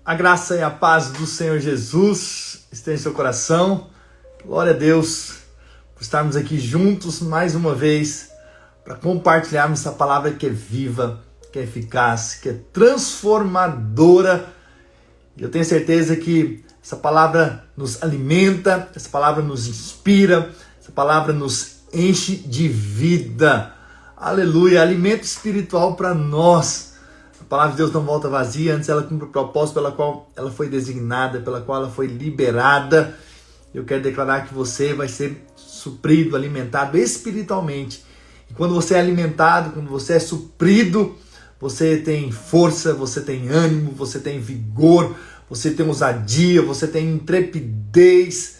A graça e a paz do Senhor Jesus esteja em seu coração. Glória a Deus por estarmos aqui juntos mais uma vez para compartilharmos essa palavra que é viva, que é eficaz, que é transformadora. Eu tenho certeza que essa palavra nos alimenta, essa palavra nos inspira, essa palavra nos enche de vida. Aleluia! Alimento espiritual para nós. A palavra de Deus não volta vazia, antes ela cumpre o propósito pela qual ela foi designada, pela qual ela foi liberada. Eu quero declarar que você vai ser suprido, alimentado espiritualmente. E quando você é alimentado, quando você é suprido, você tem força, você tem ânimo, você tem vigor, você tem ousadia, você tem intrepidez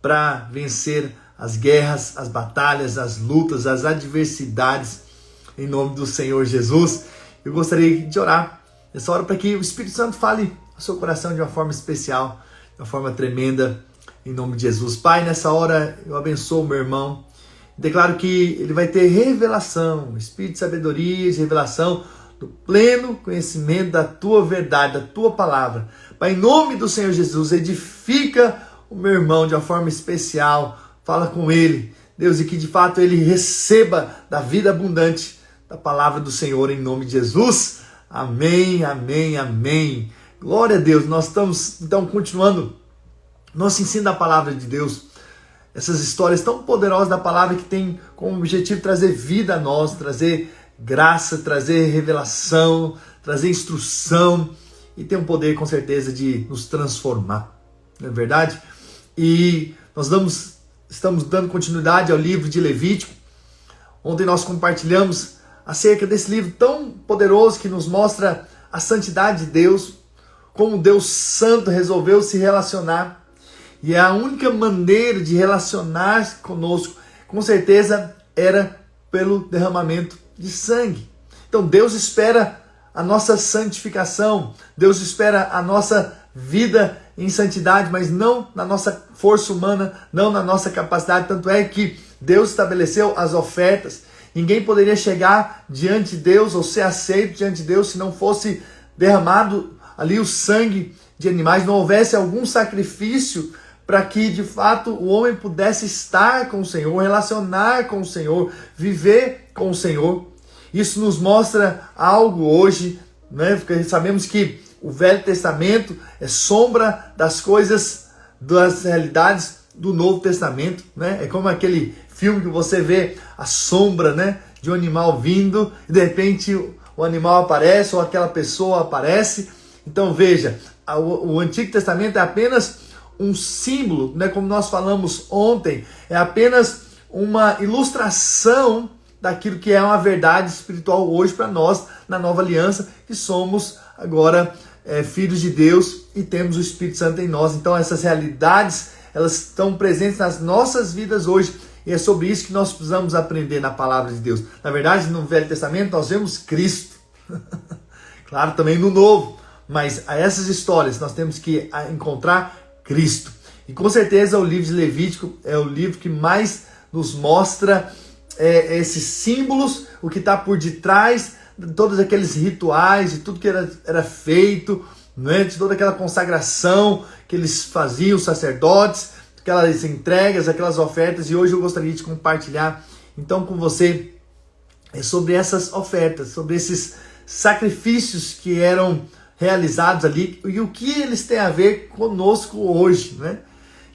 para vencer as guerras, as batalhas, as lutas, as adversidades, em nome do Senhor Jesus. Eu gostaria de orar nessa hora para que o Espírito Santo fale ao seu coração de uma forma especial, de uma forma tremenda, em nome de Jesus. Pai, nessa hora eu abençoo o meu irmão, declaro que ele vai ter revelação, espírito de sabedoria, de revelação do pleno conhecimento da tua verdade, da tua palavra. Pai, em nome do Senhor Jesus, edifica o meu irmão de uma forma especial, fala com ele, Deus, e que de fato ele receba da vida abundante da palavra do Senhor em nome de Jesus. Amém, amém, amém. Glória a Deus. Nós estamos então continuando nosso ensino da palavra de Deus. Essas histórias tão poderosas da palavra que tem como objetivo trazer vida a nós, trazer graça, trazer revelação, trazer instrução e tem um poder com certeza de nos transformar. Não é verdade? E nós estamos dando continuidade ao livro de Levítico. Ontem nós compartilhamos acerca desse livro tão poderoso que nos mostra a santidade de Deus, como Deus Santo resolveu se relacionar. E a única maneira de relacionar conosco, com certeza, era pelo derramamento de sangue. Então Deus espera a nossa santificação, Deus espera a nossa vida em santidade, mas não na nossa força humana, não na nossa capacidade. Tanto é que Deus estabeleceu as ofertas. Ninguém poderia chegar diante de Deus ou ser aceito diante de Deus se não fosse derramado ali o sangue de animais, não houvesse algum sacrifício para que de fato o homem pudesse estar com o Senhor, relacionar com o Senhor, viver com o Senhor. Isso nos mostra algo hoje, né? Porque sabemos que o Velho Testamento é sombra das coisas, das realidades do Novo Testamento, né? É como aquele filme que você vê a sombra, né, de um animal vindo e de repente o animal aparece ou aquela pessoa aparece. Então veja, o Antigo Testamento é apenas um símbolo, né, como nós falamos ontem, é apenas uma ilustração daquilo que é uma verdade espiritual hoje para nós, na nova aliança, que somos agora filhos de Deus e temos o Espírito Santo em nós. Então essas realidades, elas estão presentes nas nossas vidas hoje. E é sobre isso que nós precisamos aprender na palavra de Deus. Na verdade, no Velho Testamento nós vemos Cristo. Claro, também no Novo. Mas a essas histórias nós temos que encontrar Cristo. E com certeza o livro de Levítico é o livro que mais nos mostra esses símbolos, o que está por detrás de todos aqueles rituais, de tudo que era feito, né? De toda aquela consagração que eles faziam, os sacerdotes, aquelas entregas, aquelas ofertas. E hoje eu gostaria de compartilhar então com você sobre essas ofertas, sobre esses sacrifícios que eram realizados ali e o que eles têm a ver conosco hoje, né?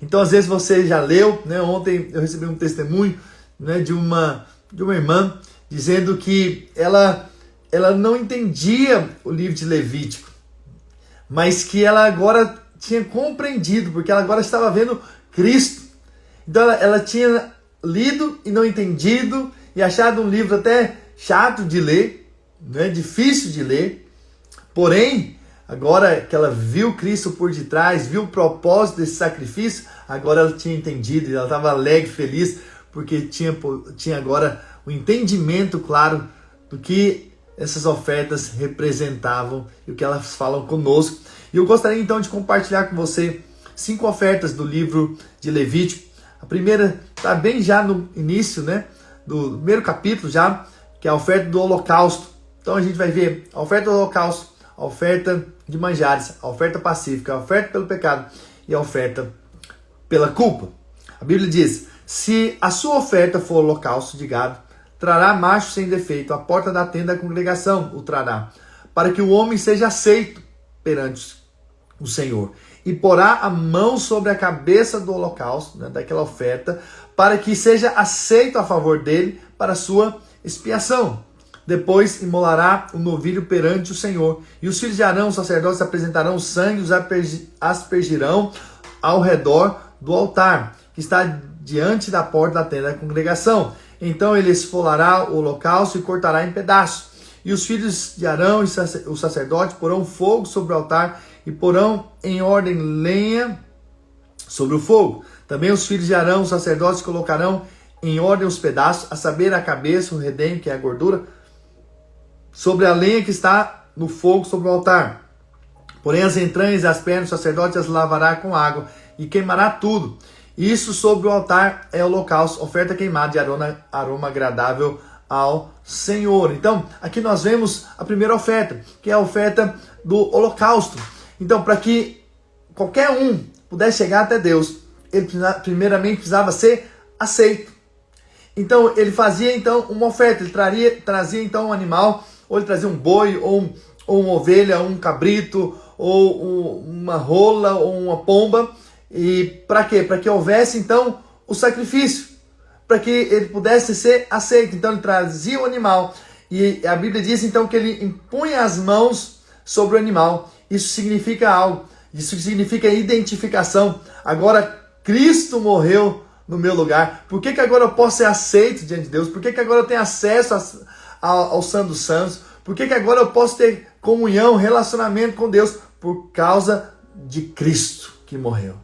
Então às vezes você já leu, né? Ontem eu recebi um testemunho, né, de uma irmã dizendo que ela não entendia o livro de Levítico, mas que ela agora tinha compreendido, porque ela agora estava vendo Cristo. Então ela tinha lido e não entendido e achado um livro até chato de ler, né? Difícil de ler. Porém, agora que ela viu Cristo por detrás, viu o propósito desse sacrifício, agora ela tinha entendido e ela estava alegre, feliz, porque tinha agora o entendimento claro do que essas ofertas representavam e o que elas falam conosco. E eu gostaria então de compartilhar com você 5 ofertas do livro de Levítico. A primeira está bem já no início, né, do primeiro capítulo já, que é a oferta do holocausto. Então a gente vai ver a oferta do holocausto, a oferta de manjares, a oferta pacífica, a oferta pelo pecado e a oferta pela culpa. A Bíblia diz: se a sua oferta for holocausto de gado, trará macho sem defeito, à porta da tenda da congregação o trará, para que o homem seja aceito perante o Senhor. E porá a mão sobre a cabeça do holocausto, né, daquela oferta, para que seja aceito a favor dele para a sua expiação. Depois imolará o novilho perante o Senhor. E os filhos de Arão, os sacerdotes, apresentarão o sangue e os aspergirão ao redor do altar, que está diante da porta da tenda da congregação. Então ele esfolará o holocausto e cortará em pedaços. E os filhos de Arão e os sacerdotes porão fogo sobre o altar e porão em ordem lenha sobre o fogo. Também os filhos de Arão, os sacerdotes, colocarão em ordem os pedaços, a saber, a cabeça, o redenho, que é a gordura, sobre a lenha que está no fogo sobre o altar. Porém as entranhas e as pernas, o sacerdote as lavará com água e queimará tudo. Isso sobre o altar é holocausto, oferta queimada de aroma agradável ao Senhor. Então, aqui nós vemos a primeira oferta, que é a oferta do holocausto. Então, para que qualquer um pudesse chegar até Deus, ele primeiramente precisava ser aceito. Então, ele fazia então uma oferta, ele trazia então um animal, ou ele trazia um boi, ou uma ovelha, ou um cabrito, ou uma rola, ou uma pomba. E para quê? Para que houvesse então o sacrifício, para que ele pudesse ser aceito. Então ele trazia o animal, e a Bíblia diz então que ele impunha as mãos sobre o animal. Isso significa algo, isso significa identificação. Agora Cristo morreu no meu lugar. Por que agora eu posso ser aceito diante de Deus? Por que agora eu tenho acesso ao Santo dos Santos? Por que agora eu posso ter comunhão, relacionamento com Deus? Por causa de Cristo que morreu.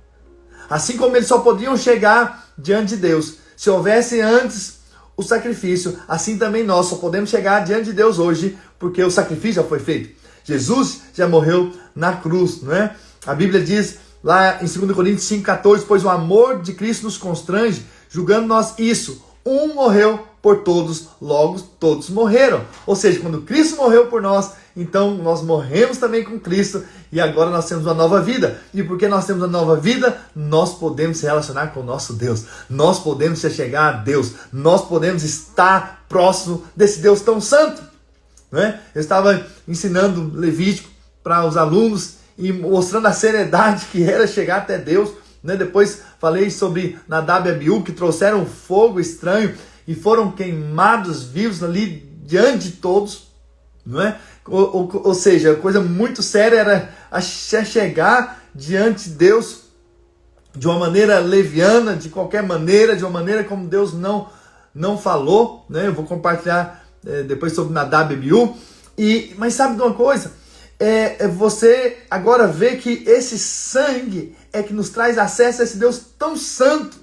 Assim como eles só podiam chegar diante de Deus se houvesse antes o sacrifício, assim também nós só podemos chegar diante de Deus hoje porque o sacrifício já foi feito. Jesus já morreu na cruz, não é? A Bíblia diz lá em 2 Coríntios 5,14, pois o amor de Cristo nos constrange, julgando nós isso. Um morreu por todos, logo todos morreram. Ou seja, quando Cristo morreu por nós, então nós morremos também com Cristo e agora nós temos uma nova vida. E porque nós temos uma nova vida, nós podemos se relacionar com o nosso Deus. Nós podemos se chegar a Deus. Nós podemos estar próximo desse Deus tão santo. Né? Eu estava ensinando Levítico para os alunos e mostrando a seriedade que era chegar até Deus. Né? Depois falei sobre Nadab e Abiú, que trouxeram fogo estranho e foram queimados vivos ali diante de todos. Não é? Ou seja, coisa muito séria era chegar diante de Deus de uma maneira leviana, de qualquer maneira, de uma maneira como Deus não falou. Né? Eu vou compartilhar depois sobre Nadab e Abiú. Mas sabe de uma coisa? Você agora vê que esse sangue é que nos traz acesso a esse Deus tão santo.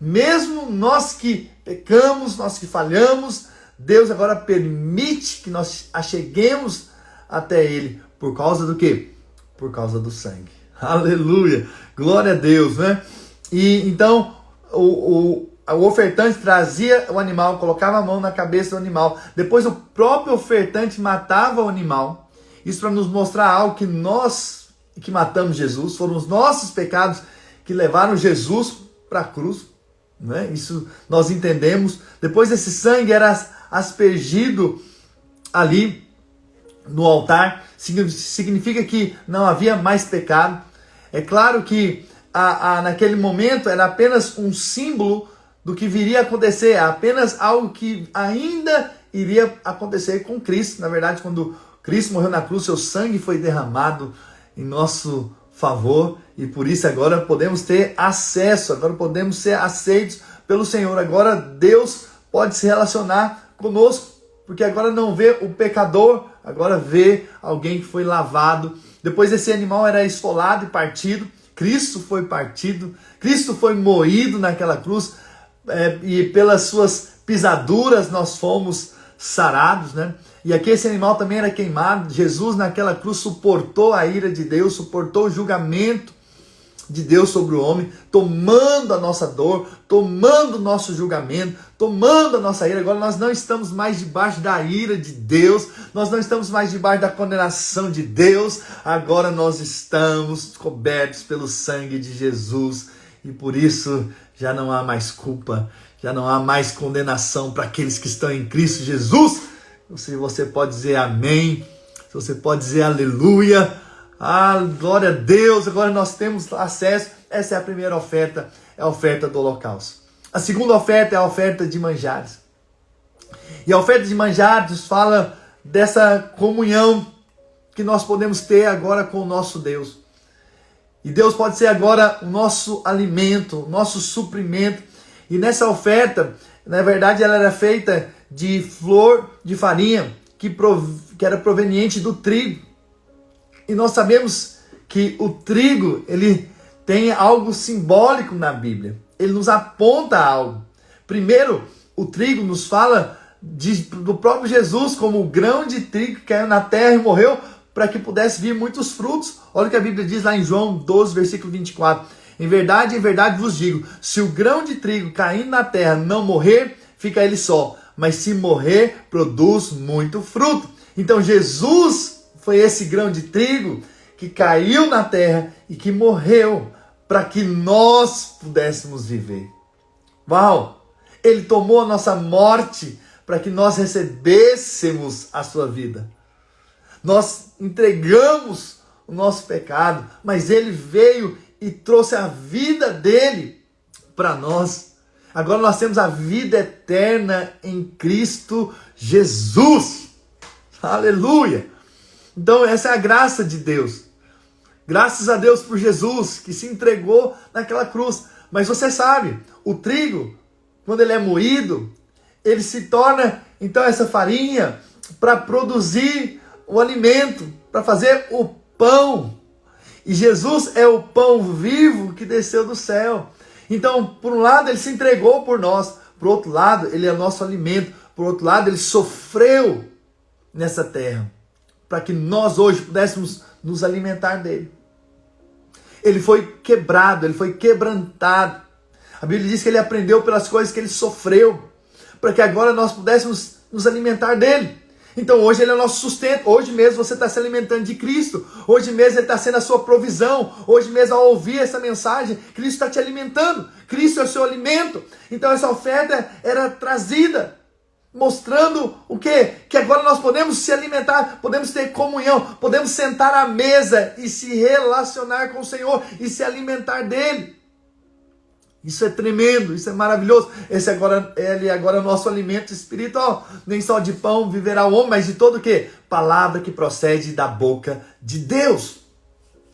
Mesmo nós que pecamos, nós que falhamos, Deus agora permite que nós acheguemos até Ele. Por causa do quê? Por causa do sangue. Aleluia! Glória a Deus, né? E então o ofertante trazia o animal, colocava a mão na cabeça do animal. Depois o próprio ofertante matava o animal. Isso para nos mostrar algo, que nós que matamos Jesus, foram os nossos pecados que levaram Jesus para a cruz. Né? Isso nós entendemos. Depois esse sangue era aspergido ali no altar. Significa que não havia mais pecado. É claro que naquele momento era apenas um símbolo do que viria a acontecer, apenas algo que ainda iria acontecer com Cristo. Na verdade, quando Cristo morreu na cruz, seu sangue foi derramado em nosso favor, e por isso agora podemos ter acesso, agora podemos ser aceitos pelo Senhor. Agora Deus pode se relacionar conosco, porque agora não vê o pecador, agora vê alguém que foi lavado. Depois esse animal era esfolado e partido, Cristo foi partido, Cristo foi moído naquela cruz, e pelas suas pisaduras nós fomos sarados, né? E aqui esse animal também era queimado. Jesus naquela cruz suportou a ira de Deus, suportou o julgamento de Deus sobre o homem, tomando a nossa dor, tomando o nosso julgamento, tomando a nossa ira. Agora nós não estamos mais debaixo da ira de Deus, nós não estamos mais debaixo da condenação de Deus, agora nós estamos cobertos pelo sangue de Jesus e por isso já não há mais culpa, já não há mais condenação para aqueles que estão em Cristo Jesus. Se você pode dizer amém, se você pode dizer aleluia, glória a Deus, agora nós temos acesso. Essa é a primeira oferta, é a oferta do holocausto. A segunda oferta é a oferta de manjares. E a oferta de manjares nos fala dessa comunhão que nós podemos ter agora com o nosso Deus. E Deus pode ser agora o nosso alimento, o nosso suprimento. E nessa oferta, na verdade, ela era feita de flor de farinha, que era proveniente do trigo. E nós sabemos que o trigo, ele tem algo simbólico na Bíblia. Ele nos aponta algo. Primeiro, o trigo nos fala do próprio Jesus como o grão de trigo que caiu na terra e morreu para que pudesse vir muitos frutos. Olha o que a Bíblia diz lá em João 12, versículo 24. Em verdade vos digo, se o grão de trigo caindo na terra não morrer, fica ele só. Mas se morrer, produz muito fruto. Então Jesus foi esse grão de trigo que caiu na terra e que morreu para que nós pudéssemos viver. Uau! Ele tomou a nossa morte para que nós recebêssemos a sua vida. Nós entregamos o nosso pecado, mas ele veio e trouxe a vida dele para nós. Agora nós temos a vida eterna em Cristo Jesus. Aleluia! Então essa é a graça de Deus. Graças a Deus por Jesus que se entregou naquela cruz. Mas você sabe, o trigo, quando ele é moído, ele se torna então essa farinha para produzir o alimento, para fazer o pão. E Jesus é o pão vivo que desceu do céu. Então, por um lado, ele se entregou por nós. Por outro lado, ele é nosso alimento. Por outro lado, ele sofreu nessa terra para que nós hoje pudéssemos nos alimentar dele. Ele foi quebrado, ele foi quebrantado. A Bíblia diz que ele aprendeu pelas coisas que ele sofreu, para que agora nós pudéssemos nos alimentar dele. Então hoje ele é o nosso sustento. Hoje mesmo você está se alimentando de Cristo. Hoje mesmo ele está sendo a sua provisão. Hoje mesmo ao ouvir essa mensagem, Cristo está te alimentando. Cristo é o seu alimento. Então essa oferta era trazida, mostrando o quê? Que agora nós podemos se alimentar, podemos ter comunhão, podemos sentar à mesa e se relacionar com o Senhor e se alimentar dele. Isso é tremendo, isso é maravilhoso. Ele agora é o nosso alimento espiritual. Nem só de pão viverá o homem, mas de todo o quê? Palavra que procede da boca de Deus.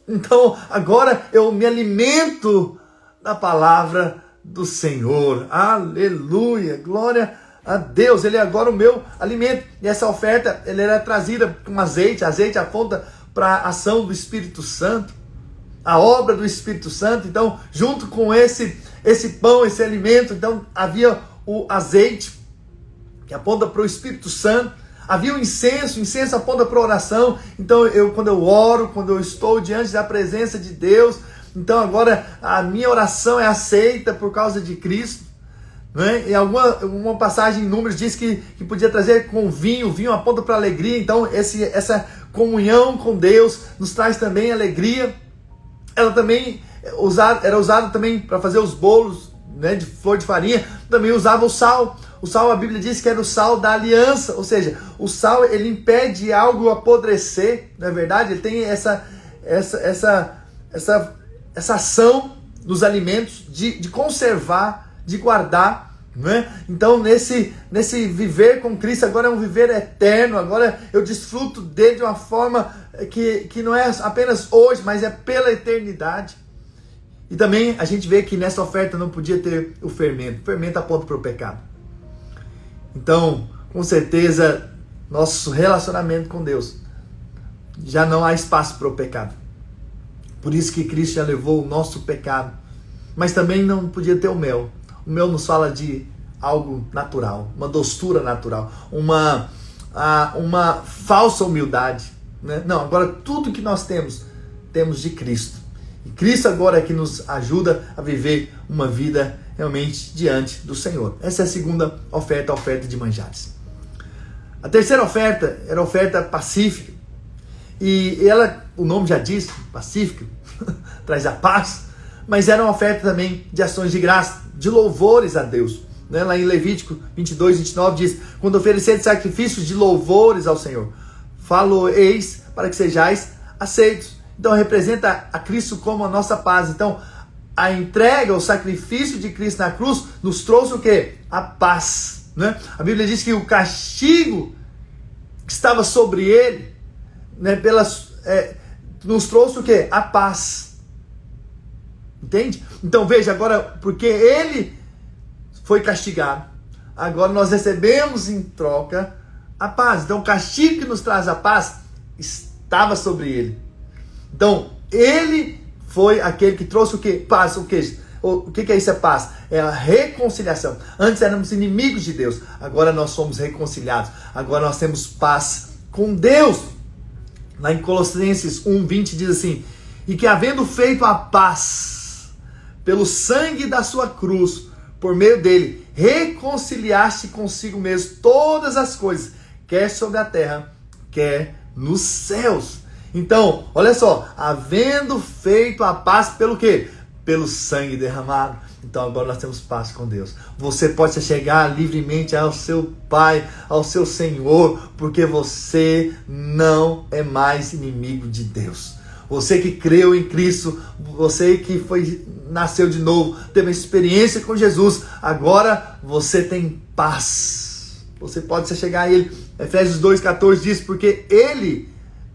Então agora eu me alimento da palavra do Senhor. Aleluia, glória a Deus. Ele é agora o meu alimento. E essa oferta, ele era trazida com azeite. Azeite aponta para a ação do Espírito Santo, a obra do Espírito Santo. Então, junto com esse pão, esse alimento, então havia o azeite, que aponta para o Espírito Santo. Havia o incenso aponta para a oração. Então, quando eu oro, quando eu estou diante da presença de Deus, então agora a minha oração é aceita por causa de Cristo. Né? Em uma passagem em Números diz que podia trazer com vinho. O vinho aponta para a alegria. Então, essa comunhão com Deus nos traz também alegria. Ela também era usada também para fazer os bolos, né, de flor de farinha. Também usava o sal. O sal, a Bíblia diz que era o sal da aliança. Ou seja, o sal, ele impede algo apodrecer. Não é verdade? Ele tem essa ação nos alimentos de conservar, de guardar. Né? Então nesse viver com Cristo agora é um viver eterno. Agora eu desfruto dele de uma forma que não é apenas hoje, mas é pela eternidade. E também a gente vê que nessa oferta não podia ter o fermento. O fermento aponta para o pecado. Então, com certeza, nosso relacionamento com Deus já não há espaço para o pecado. Por isso que Cristo já levou o nosso pecado. Mas também não podia ter o mel. O mel nos fala de algo natural, uma doçura natural, uma falsa humildade. Né? Não, agora tudo que nós temos de Cristo. E Cristo agora é que nos ajuda a viver uma vida realmente diante do Senhor. Essa é a segunda oferta, a oferta de manjares. A terceira oferta era a oferta pacífica. E ela, o nome já diz, pacífica, traz a paz, mas era uma oferta também de ações de graça, de louvores a Deus. Lá em Levítico 22, 29 diz: quando ofereceres sacrifícios de louvores ao Senhor, falo-eis para que sejais aceitos. Então representa a Cristo como a nossa paz. Então a entrega, o sacrifício de Cristo na cruz nos trouxe o quê? A paz. A Bíblia diz que o castigo que estava sobre ele, nos trouxe o quê? A paz. Entende? Então veja agora, porque ele foi castigado, agora nós recebemos em troca a paz. Então o castigo que nos traz a paz estava sobre ele. Então ele foi aquele que trouxe o quê? Paz. O que é isso? É paz? É a reconciliação. Antes éramos inimigos de Deus, agora nós somos reconciliados. Agora nós temos paz com Deus. Lá em Colossenses 1:20 diz assim: e que havendo feito a paz pelo sangue da sua cruz, por meio dele, reconciliaste consigo mesmo todas as coisas, quer sobre a terra, quer nos céus. Então, olha só, havendo feito a paz pelo quê? Pelo sangue derramado. Então agora nós temos paz com Deus. Você pode chegar livremente ao seu Pai, ao seu Senhor, porque você não é mais inimigo de Deus. Você que creu em Cristo, você que nasceu de novo, teve uma experiência com Jesus, agora você tem paz. Você pode chegar a Ele. Efésios 2,14 diz: porque Ele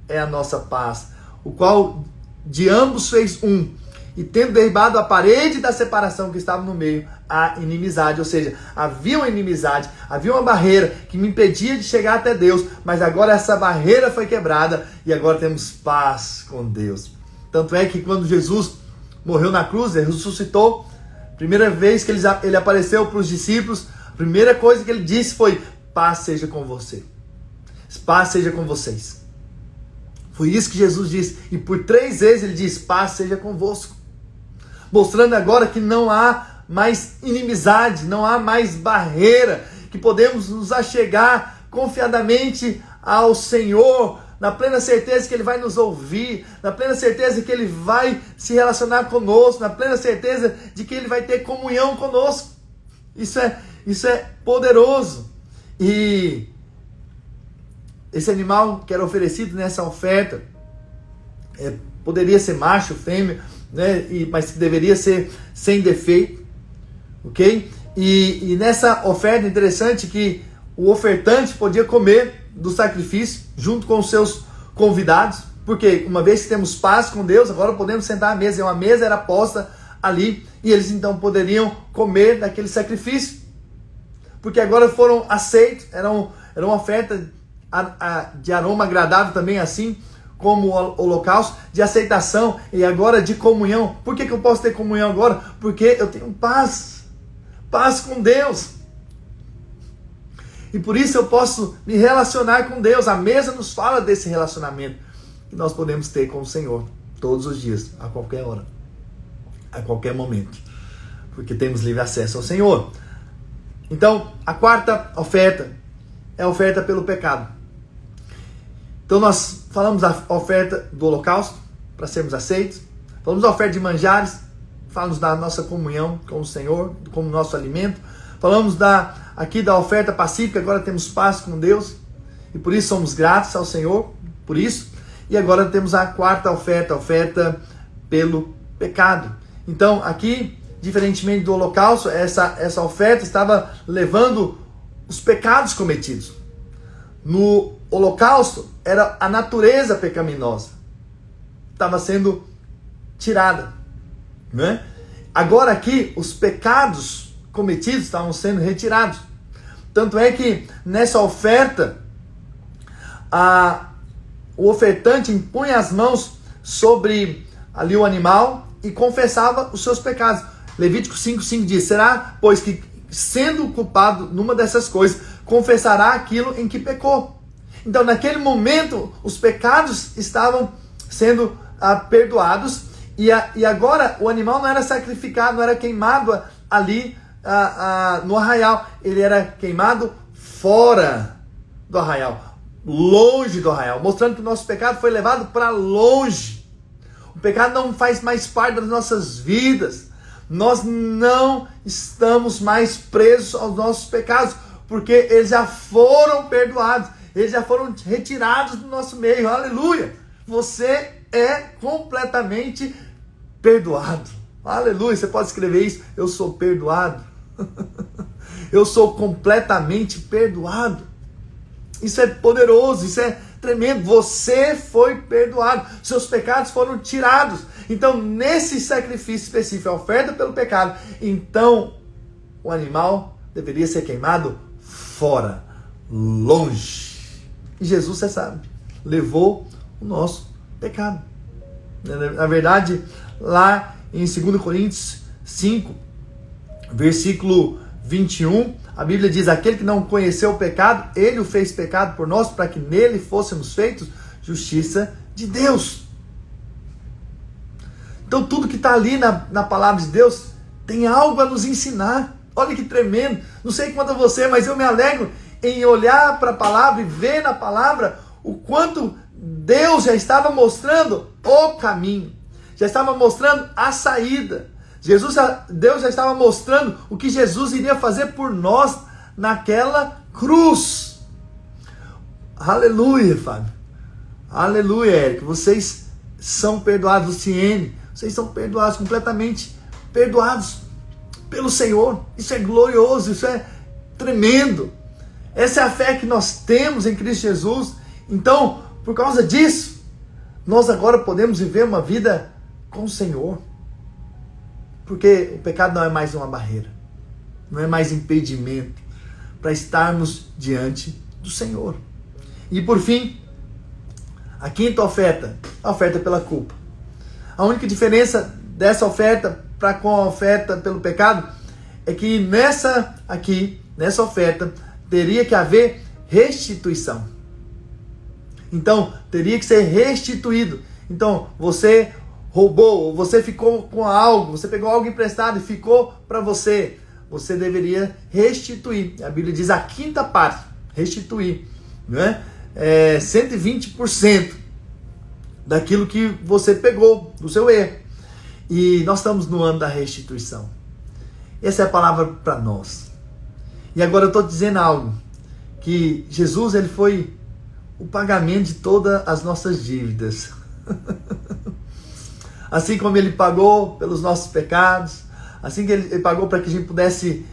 é a nossa paz, o qual de ambos fez um, e tendo derribado a parede da separação que estava no meio, a inimizade. Ou seja, havia uma inimizade, havia uma barreira que me impedia de chegar até Deus, mas agora essa barreira foi quebrada e agora temos paz com Deus. Tanto é que quando Jesus morreu na cruz, ele ressuscitou, primeira vez que ele apareceu para os discípulos, a primeira coisa que ele disse foi: paz seja com você, paz seja com vocês. Foi isso que Jesus disse, e por 3 vezes ele diz: paz seja convosco. Mostrando agora que não há mais inimizade, não há mais barreira, que podemos nos achegar confiadamente ao Senhor, na plena certeza que Ele vai nos ouvir, na plena certeza que Ele vai se relacionar conosco, na plena certeza de que Ele vai ter comunhão conosco. Isso é poderoso. E esse animal que era oferecido nessa oferta poderia ser macho, fêmea, mas que deveria ser sem defeito, ok? E nessa oferta, interessante que o ofertante podia comer do sacrifício junto com os seus convidados, porque uma vez que temos paz com Deus, agora podemos sentar à mesa, e uma mesa era posta ali, e eles então poderiam comer daquele sacrifício, porque agora foram aceitos. Era uma oferta de aroma agradável também, assim como o holocausto, de aceitação e agora de comunhão. Por que eu posso ter comunhão agora? Porque eu tenho paz com Deus. E por isso eu posso me relacionar com Deus. A mesa nos fala desse relacionamento que nós podemos ter com o Senhor todos os dias, a qualquer hora, a qualquer momento, porque temos livre acesso ao Senhor. Então, a quarta oferta é a oferta pelo pecado. Então nós falamos da oferta do holocausto, para sermos aceitos. Falamos da oferta de manjares, falamos da nossa comunhão com o Senhor, como nosso alimento. Falamos aqui da oferta pacífica, agora temos paz com Deus, e por isso somos gratos ao Senhor, por isso. E agora temos a quarta oferta, a oferta pelo pecado. Então aqui, diferentemente do holocausto, essa oferta estava levando os pecados cometidos. No holocausto, era a natureza pecaminosa, estava sendo tirada, né? Agora aqui, os pecados cometidos estavam sendo retirados. Tanto é que nessa oferta, o ofertante impunha as mãos sobre ali o animal e confessava os seus pecados. Levítico 5:5 diz: será, pois, que sendo culpado numa dessas coisas, confessará aquilo em que pecou. Então, naquele momento, os pecados estavam sendo perdoados E agora o animal não era sacrificado, não era queimado ali no arraial. Ele era queimado fora do arraial, longe do arraial, mostrando que o nosso pecado foi levado para longe. O pecado não faz mais parte das nossas vidas. Nós não estamos mais presos aos nossos pecados, porque eles já foram perdoados, eles já foram retirados do nosso meio. Aleluia! Você é completamente perdoado. Aleluia! Você pode escrever isso: eu sou perdoado. Eu sou completamente perdoado. Isso é poderoso, isso é tremendo. Você foi perdoado, seus pecados foram tirados. Então, nesse sacrifício específico, a oferta pelo pecado, então o animal deveria ser queimado fora, longe. E Jesus, você sabe, levou o nosso pecado. Na verdade, lá em 2 Coríntios 5, versículo 21, a Bíblia diz: aquele que não conheceu o pecado, ele o fez pecado por nós, para que nele fôssemos feitos justiça de Deus. Então tudo que está ali na palavra de Deus tem algo a nos ensinar. Olha que tremendo. Não sei quanto a você, mas eu me alegro em olhar para a palavra e ver na palavra o quanto Deus já estava mostrando o caminho, já estava mostrando a saída. Deus já estava mostrando o que Jesus iria fazer por nós naquela cruz. Aleluia, Fábio. Aleluia, Érico. Vocês são perdoados, Luciene. Vocês são perdoados, completamente perdoados pelo Senhor. Isso é glorioso, isso é tremendo. Essa é a fé que nós temos em Cristo Jesus. Então, por causa disso, nós agora podemos viver uma vida com o Senhor. Porque o pecado não é mais uma barreira, não é mais impedimento para estarmos diante do Senhor. E por fim, a quinta oferta, a oferta pela culpa. A única diferença dessa oferta para com a oferta pelo pecado é que nessa oferta, teria que haver restituição. Então, teria que ser restituído. Então, você roubou, você ficou com algo, você pegou algo emprestado e ficou para você. Você deveria restituir. A Bíblia diz a quinta parte, restituir, né? 120% daquilo que você pegou, do seu erro. E nós estamos no ano da restituição. Essa é a palavra para nós. E agora eu estou dizendo algo, que Jesus, ele foi o pagamento de todas as nossas dívidas. Assim como ele pagou pelos nossos pecados, assim que ele pagou para que a gente pudesse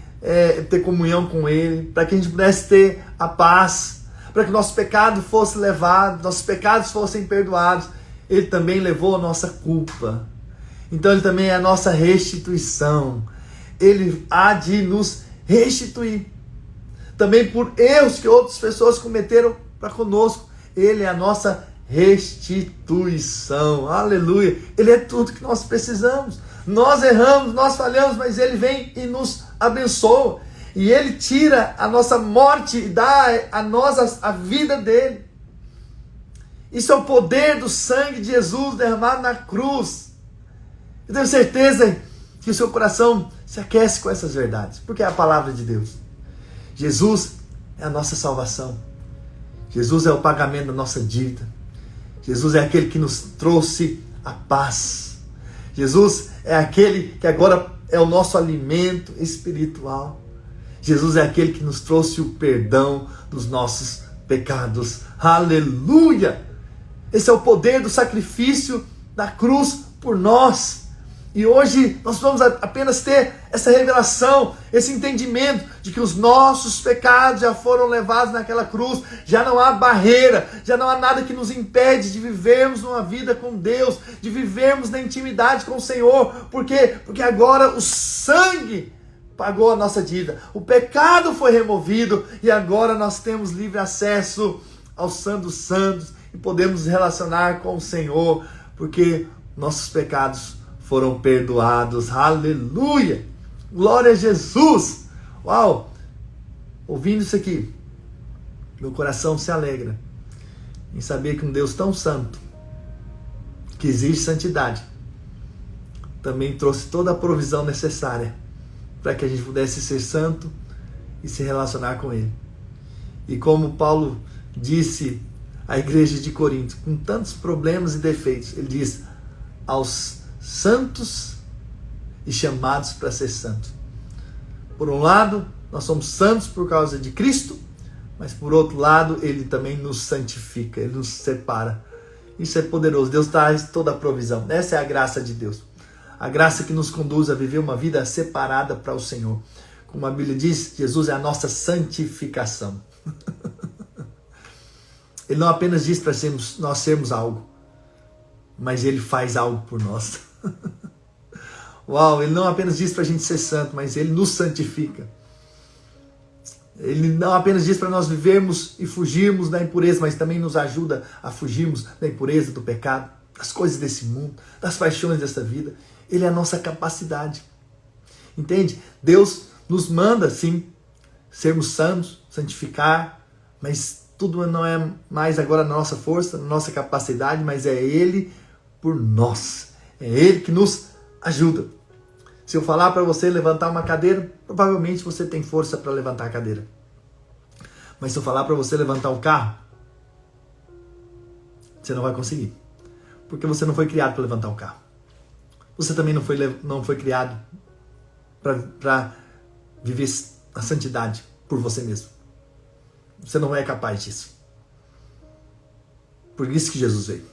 ter comunhão com ele, para que a gente pudesse ter a paz, para que nosso pecado fosse levado, nossos pecados fossem perdoados, ele também levou a nossa culpa. Então ele também é a nossa restituição. Ele há de nos restituir. Também por erros que outras pessoas cometeram para conosco, ele é a nossa restituição. Aleluia. Ele é tudo que nós precisamos. Nós erramos, nós falhamos, mas ele vem e nos abençoa. E ele tira a nossa morte e dá a nós a vida dele. Isso é o poder do sangue de Jesus derramado na cruz. Eu tenho certeza que o seu coração se aquece com essas verdades, porque é a palavra de Deus. Jesus é a nossa salvação. Jesus é o pagamento da nossa dívida. Jesus é aquele que nos trouxe a paz. Jesus é aquele que agora é o nosso alimento espiritual. Jesus é aquele que nos trouxe o perdão dos nossos pecados. Aleluia! Esse é o poder do sacrifício da cruz por nós. E hoje nós vamos apenas ter essa revelação, esse entendimento de que os nossos pecados já foram levados naquela cruz. Já não há barreira, já não há nada que nos impede de vivermos uma vida com Deus, de vivermos na intimidade com o Senhor. Por quê? Porque agora o sangue pagou a nossa dívida. O pecado foi removido e agora nós temos livre acesso ao Santo dos Santos e podemos nos relacionar com o Senhor, porque nossos pecados foram perdoados. Aleluia! Glória a Jesus! Uau! Ouvindo isso aqui, meu coração se alegra em saber que um Deus tão santo, que exige santidade, também trouxe toda a provisão necessária para que a gente pudesse ser santo e se relacionar com Ele. E como Paulo disse à igreja de Corinto, com tantos problemas e defeitos, ele diz: aos santos e chamados para ser santos. Por um lado, nós somos santos por causa de Cristo, mas por outro lado, Ele também nos santifica, Ele nos separa. Isso é poderoso. Deus traz toda a provisão. Essa é a graça de Deus. A graça que nos conduz a viver uma vida separada para o Senhor. Como a Bíblia diz, Jesus é a nossa santificação. Ele não apenas diz para nós sermos algo, mas Ele faz algo por nós. Uau, Ele não apenas diz para a gente ser santo, mas Ele nos santifica. Ele não apenas diz para nós vivermos e fugirmos da impureza, mas também nos ajuda a fugirmos da impureza, do pecado, das coisas desse mundo, das paixões dessa vida. Ele é a nossa capacidade. Entende? Deus nos manda, sim, sermos santos, santificar, mas tudo não é mais agora na nossa força, na nossa capacidade, mas é Ele por nós. É Ele que nos ajuda. Se eu falar para você levantar uma cadeira, provavelmente você tem força para levantar a cadeira. Mas se eu falar para você levantar o carro, você não vai conseguir. Porque você não foi criado para levantar o carro. Você também não foi criado para viver a santidade por você mesmo. Você não é capaz disso. Por isso que Jesus veio.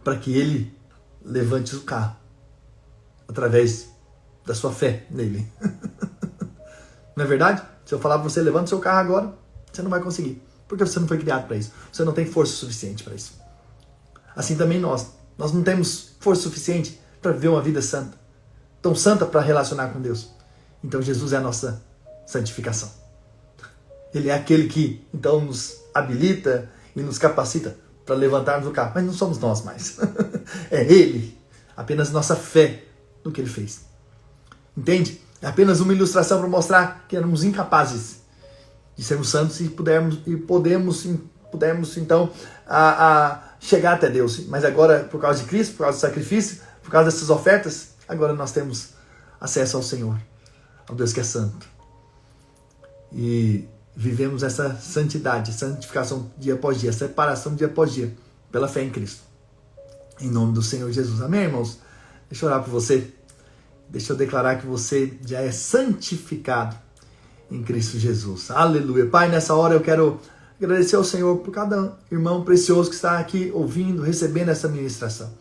Para que Ele levante o carro. Através da sua fé nele. Não é verdade? Se eu falar para você, levanta o seu carro agora, você não vai conseguir. Porque você não foi criado para isso. Você não tem força suficiente para isso. Assim também nós. Nós não temos força suficiente para viver uma vida santa. Tão santa para relacionar com Deus. Então Jesus é a nossa santificação. Ele é aquele que então nos habilita e nos capacita para levantarmos o carro. Mas não somos nós mais. É Ele. Apenas nossa fé no que Ele fez. Entende? É apenas uma ilustração para mostrar que éramos incapazes de sermos santos e podemos então chegar até Deus. Mas agora, por causa de Cristo, por causa do sacrifício, por causa dessas ofertas, agora nós temos acesso ao Senhor, ao Deus que é santo. E vivemos essa santidade, santificação dia após dia, separação dia após dia, pela fé em Cristo. Em nome do Senhor Jesus. Amém, irmãos? Deixa eu orar por você. Deixa eu declarar que você já é santificado em Cristo Jesus. Aleluia. Pai, nessa hora eu quero agradecer ao Senhor por cada irmão precioso que está aqui ouvindo, recebendo essa ministração.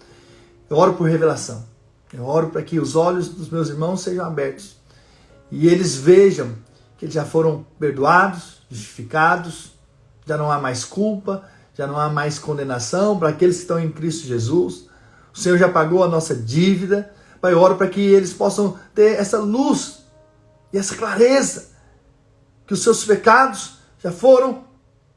Eu oro por revelação. Eu oro para que os olhos dos meus irmãos sejam abertos e eles vejam que eles já foram perdoados, justificados, já não há mais culpa, já não há mais condenação para aqueles que estão em Cristo Jesus. O Senhor já pagou a nossa dívida. Pai, eu oro para que eles possam ter essa luz e essa clareza, que os seus pecados já foram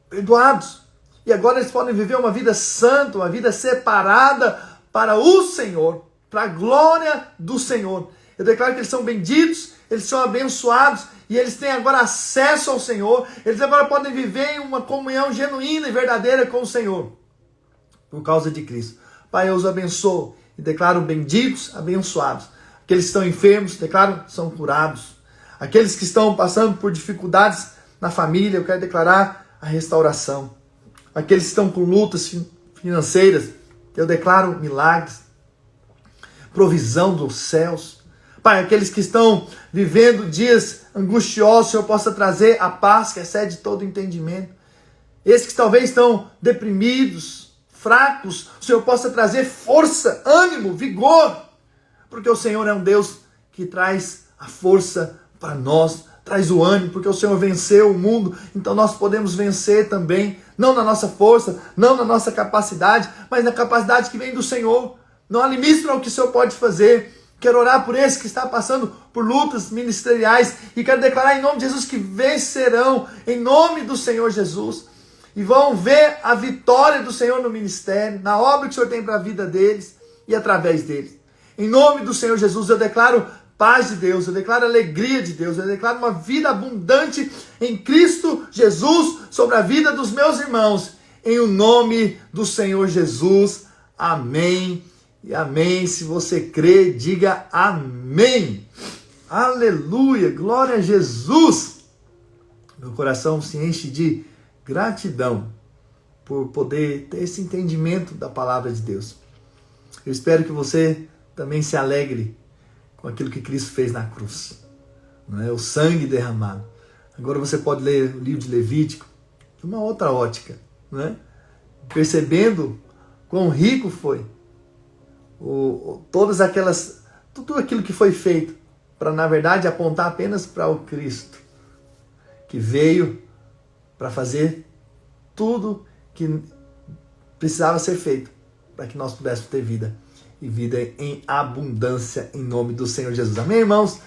perdoados. E agora eles podem viver uma vida santa, uma vida separada para o Senhor, para a glória do Senhor. Eu declaro que eles são benditos, eles são abençoados e eles têm agora acesso ao Senhor. Eles agora podem viver em uma comunhão genuína e verdadeira com o Senhor, por causa de Cristo. Pai, eu os abençoo e declaro benditos, abençoados. Aqueles que estão enfermos, declaro, são curados. Aqueles que estão passando por dificuldades na família, eu quero declarar a restauração. Aqueles que estão com lutas financeiras, eu declaro milagres, provisão dos céus. Pai, aqueles que estão vivendo dias angustiosos, o Senhor possa trazer a paz que excede todo entendimento. Esses que talvez estão deprimidos, fracos, o Senhor possa trazer força, ânimo, vigor, porque o Senhor é um Deus que traz a força para nós, traz o ânimo, porque o Senhor venceu o mundo, então nós podemos vencer também, não na nossa força, não na nossa capacidade, mas na capacidade que vem do Senhor. Não há limites para o que o Senhor pode fazer. Quero orar por esse que está passando por lutas ministeriais e quero declarar em nome de Jesus que vencerão, em nome do Senhor Jesus. E vão ver a vitória do Senhor no ministério, na obra que o Senhor tem para a vida deles e através deles. Em nome do Senhor Jesus, eu declaro paz de Deus, eu declaro alegria de Deus, eu declaro uma vida abundante em Cristo Jesus sobre a vida dos meus irmãos. Em o nome do Senhor Jesus. Amém e amém. Se você crê, diga amém. Aleluia, glória a Jesus. Meu coração se enche de gratidão por poder ter esse entendimento da palavra de Deus. Eu espero que você também se alegre com aquilo que Cristo fez na cruz, não é? O sangue derramado. Agora você pode ler o livro de Levítico de uma outra ótica, não é? Percebendo quão rico foi tudo aquilo que foi feito para, na verdade, apontar apenas para o Cristo, que veio para fazer tudo que precisava ser feito para que nós pudéssemos ter vida e vida em abundância em nome do Senhor Jesus. Amém, irmãos?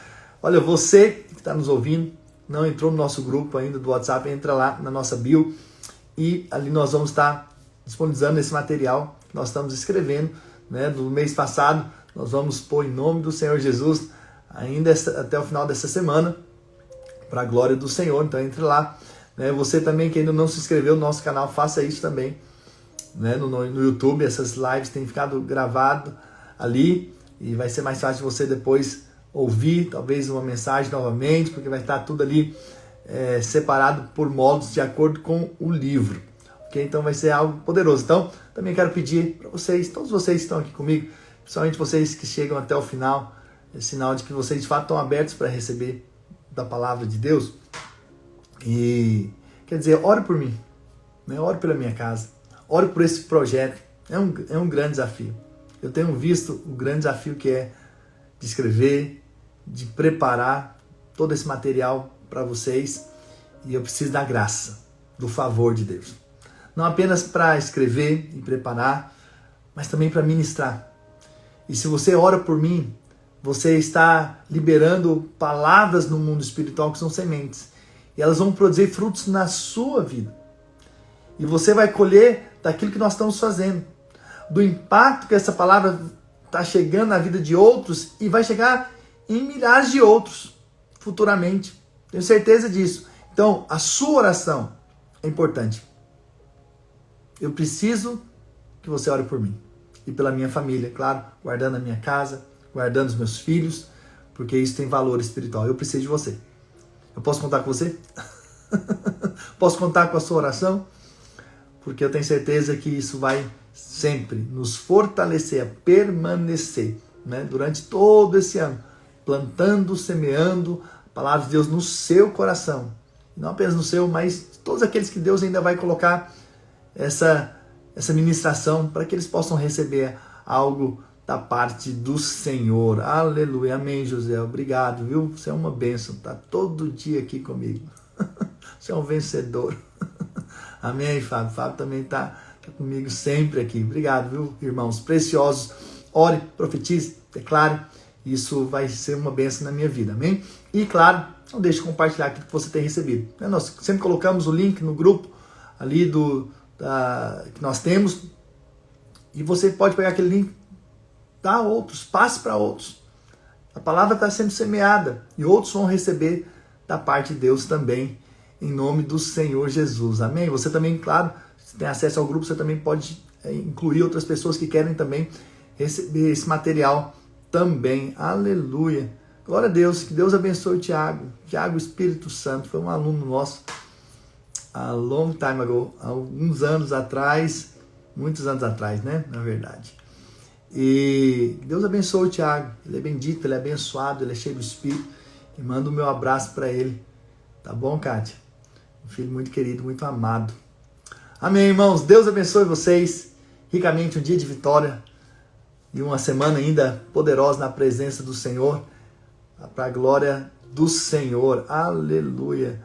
Olha, você que está nos ouvindo, não entrou no nosso grupo ainda do WhatsApp, entra lá na nossa bio e ali nós vamos estar disponibilizando esse material que nós estamos escrevendo, né? No mês passado, nós vamos pôr em nome do Senhor Jesus ainda até o final dessa semana, para a glória do Senhor. Então entre lá, né? Você também que ainda não se inscreveu no nosso canal, faça isso também, né? No YouTube, essas lives têm ficado gravadas ali e vai ser mais fácil de você depois ouvir, talvez uma mensagem novamente, porque vai estar tudo ali separado por módulos de acordo com o livro. Okay? Então vai ser algo poderoso. Então também quero pedir para vocês, todos vocês que estão aqui comigo, principalmente vocês que chegam até o final, é sinal de que vocês de fato estão abertos para receber da palavra de Deus. E quer dizer, ore por mim, né? Ore pela minha casa, ore por esse projeto. É um grande desafio. Eu tenho visto o grande desafio que é de escrever, de preparar todo esse material para vocês, e eu preciso da graça, do favor de Deus. Não apenas para escrever e preparar, mas também para ministrar. E se você ora por mim, você está liberando palavras no mundo espiritual que são sementes. E elas vão produzir frutos na sua vida. E você vai colher daquilo que nós estamos fazendo. Do impacto que essa palavra está chegando na vida de outros e vai chegar em milhares de outros futuramente. Tenho certeza disso. Então, a sua oração é importante. Eu preciso que você ore por mim. E pela minha família, claro, guardando a minha casa, guardando os meus filhos, porque isso tem valor espiritual. Eu preciso de você. Eu posso contar com você? Posso contar com a sua oração? Porque eu tenho certeza que isso vai sempre nos fortalecer a permanecer, né, durante todo esse ano, plantando, semeando a palavra de Deus no seu coração. Não apenas no seu, mas todos aqueles que Deus ainda vai colocar essa ministração para que eles possam receber algo da parte do Senhor. Aleluia. Amém, José. Obrigado, viu? Você é uma bênção. Está todo dia aqui comigo. Você é um vencedor. Amém, Fábio. Fábio também está comigo sempre aqui. Obrigado, viu, irmãos preciosos. Ore, profetize, declare. Isso vai ser uma bênção na minha vida. Amém? E, claro, não deixe de compartilhar aquilo que você tem recebido. Nós sempre colocamos o link no grupo ali que nós temos. E você pode pegar aquele link, dá a outros, passe para outros. A palavra está sendo semeada e outros vão receber da parte de Deus também, em nome do Senhor Jesus. Amém? Você também, claro, se tem acesso ao grupo, você também pode incluir outras pessoas que querem também receber esse material também. Aleluia. Glória a Deus. Que Deus abençoe o Tiago. Tiago, Espírito Santo, foi um aluno nosso a long time ago, há alguns anos atrás, muitos anos atrás, né? Na verdade. E Deus abençoe o Tiago. Ele é bendito, ele é abençoado, ele é cheio do Espírito. E manda o meu abraço para ele. Tá bom, Kátia? Um filho muito querido, muito amado. Amém, irmãos. Deus abençoe vocês ricamente, um dia de vitória e uma semana ainda poderosa na presença do Senhor, para a glória do Senhor. Aleluia.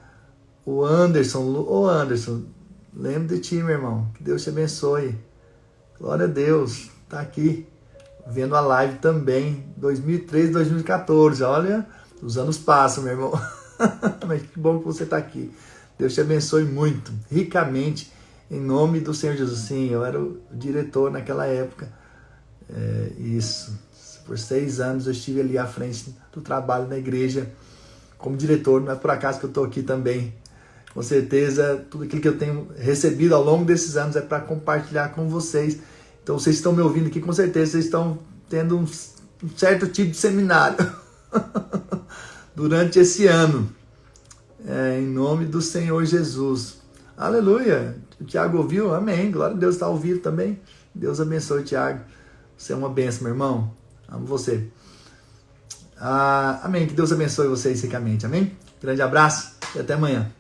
O Anderson, lembro de ti, meu irmão. Que Deus te abençoe. Glória a Deus. Tá aqui vendo a live também, 2013, 2014. Olha, os anos passam, meu irmão. Mas que bom que você está aqui. Deus te abençoe muito, ricamente, em nome do Senhor Jesus. Sim, eu era o diretor naquela época. Isso. Por 6 anos eu estive ali à frente do trabalho na igreja como diretor. Não é por acaso que eu estou aqui também. Com certeza, tudo aquilo que eu tenho recebido ao longo desses anos é para compartilhar com vocês. Então vocês estão me ouvindo aqui, com certeza vocês estão tendo um certo tipo de seminário durante esse ano. Em nome do Senhor Jesus. Aleluia. O Tiago ouviu? Amém. Glória a Deus, está ao vivo também. Deus abençoe, Tiago. Você é uma bênção, meu irmão. Amo você. Amém. Que Deus abençoe vocês ricamente. Amém. Grande abraço e até amanhã.